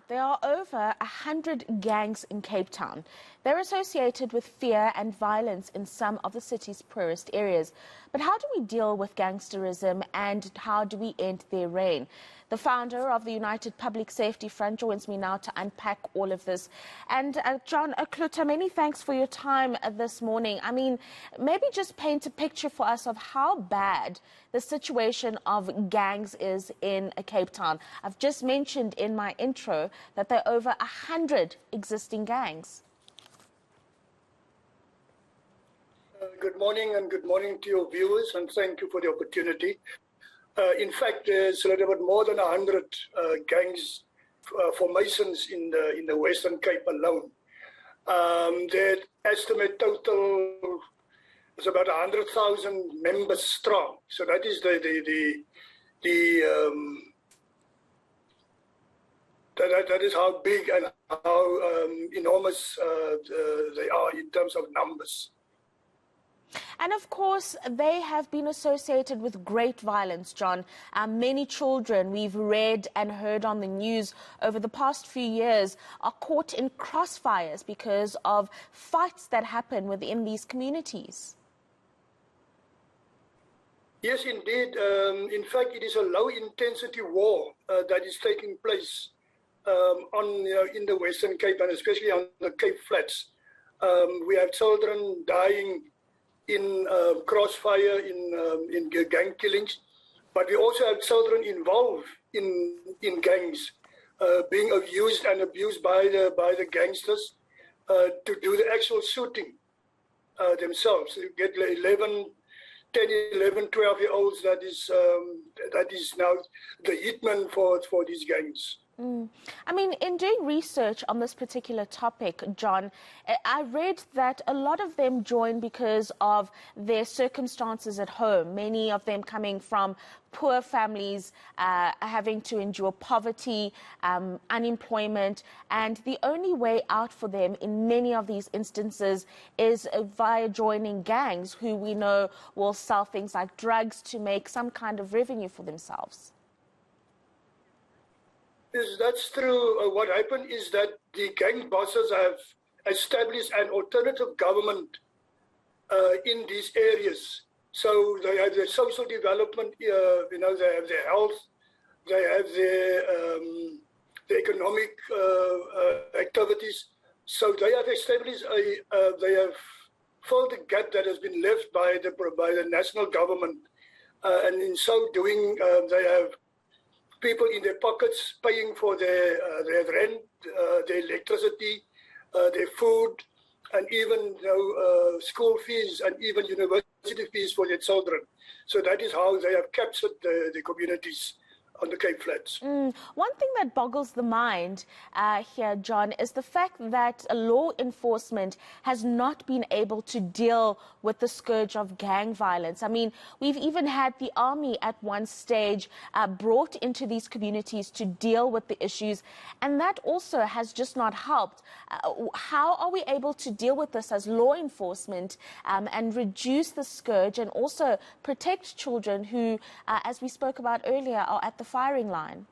there are over 100 gangs in Cape Town. They're associated with fear and violence in some of the city's poorest areas. But how do we deal with gangsterism and how do we end their reign? The founder of the United Public Safety Front joins me now to unpack all of this. And John Kluter, many thanks for your time this morning. I mean, maybe just paint a picture for us of how bad the situation of gangs is in Cape Town. I've just mentioned in my intro that there are over 100 existing gangs. Good morning, and good morning to your viewers, and thank you for the opportunity. In fact, there's a little bit more than 100 gangs formations in the Western Cape alone. Their estimate total is about 100,000 members strong. So that is that is how big and how enormous they are in terms of numbers. And of course, they have been associated with great violence, John. Many children we've read and heard on the news over the past few years are caught in crossfires because of fights that happen within these communities. Yes, indeed. In fact, it is a low-intensity war that is taking place in the Western Cape, and especially on the Cape Flats. We have children dying in crossfire, in gang killings, but we also have children involved in gangs, being abused and abused by the gangsters to do the actual shooting themselves. You get 10, 11, 12-year-olds that is now the hitman for these gangs. I mean, in doing research on this particular topic, John, I read that a lot of them join because of their circumstances at home, many of them coming from poor families, having to endure poverty, unemployment, and the only way out for them in many of these instances is via joining gangs who we know will sell things like drugs to make some kind of revenue for themselves. Yes, that's true. What happened is that the gang bosses have established an alternative government in these areas. So they have their social development, they have their health, they have their economic activities. So they have established they have filled the gap that has been left by the national government, and in so doing, they have people in their pockets paying for their rent, their electricity, their food, and even school fees and even university fees for their children. So that is how they have captured the communities on the Cape Flats. One thing that boggles the mind here, John, is the fact that law enforcement has not been able to deal with the scourge of gang violence. I mean, we've even had the army at one stage brought into these communities to deal with the issues, and that also has just not helped. How are we able to deal with this as law enforcement and reduce the scourge and also protect children who, as we spoke about earlier, are at the firing line?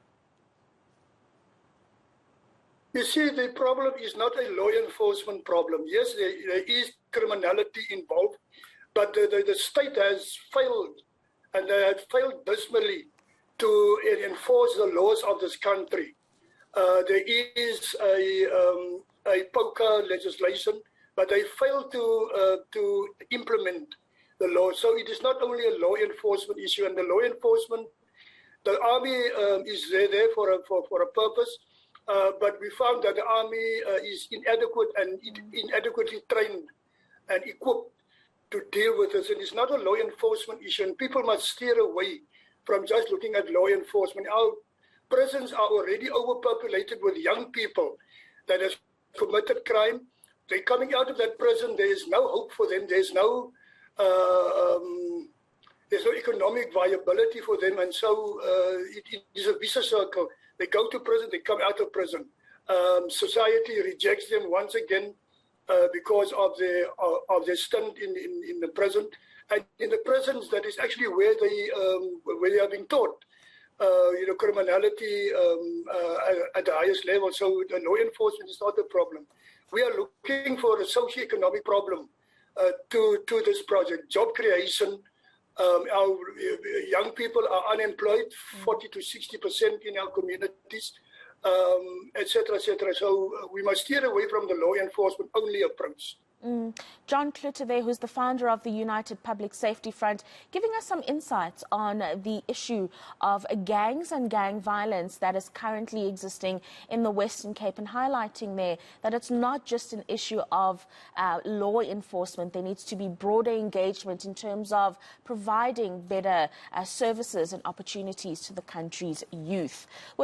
You see, the problem is not a law enforcement problem. Yes, there is criminality involved, but the state has failed, and they have failed dismally to enforce the laws of this country. There is a POCA legislation, but they failed to implement the law. So it is not only a law enforcement issue, and the law enforcement, the army is there for a purpose, but we found that the army is inadequate and inadequately trained and equipped to deal with this. And it's not a law enforcement issue, and people must steer away from just looking at law enforcement. Our prisons are already overpopulated with young people that have committed crime. They're coming out of that prison. There is no hope for them. There's no economic viability for them, and so it is a vicious circle. They go to prison, they come out of prison. Society rejects them once again because of their stint in the prison. And in the prisons, that is actually where they are being taught. criminality at the highest level. So the law enforcement is not a problem. We are looking for a socio-economic problem to this project. Job creation. Our young people are unemployed, 40 to 60% in our communities, etc., etc. So we must steer away from the law enforcement only approach. John Klutter there, who's the founder of the United Public Safety Front, giving us some insights on the issue of gangs and gang violence that is currently existing in the Western Cape, and highlighting there that it's not just an issue of law enforcement. There needs to be broader engagement in terms of providing better services and opportunities to the country's youth. With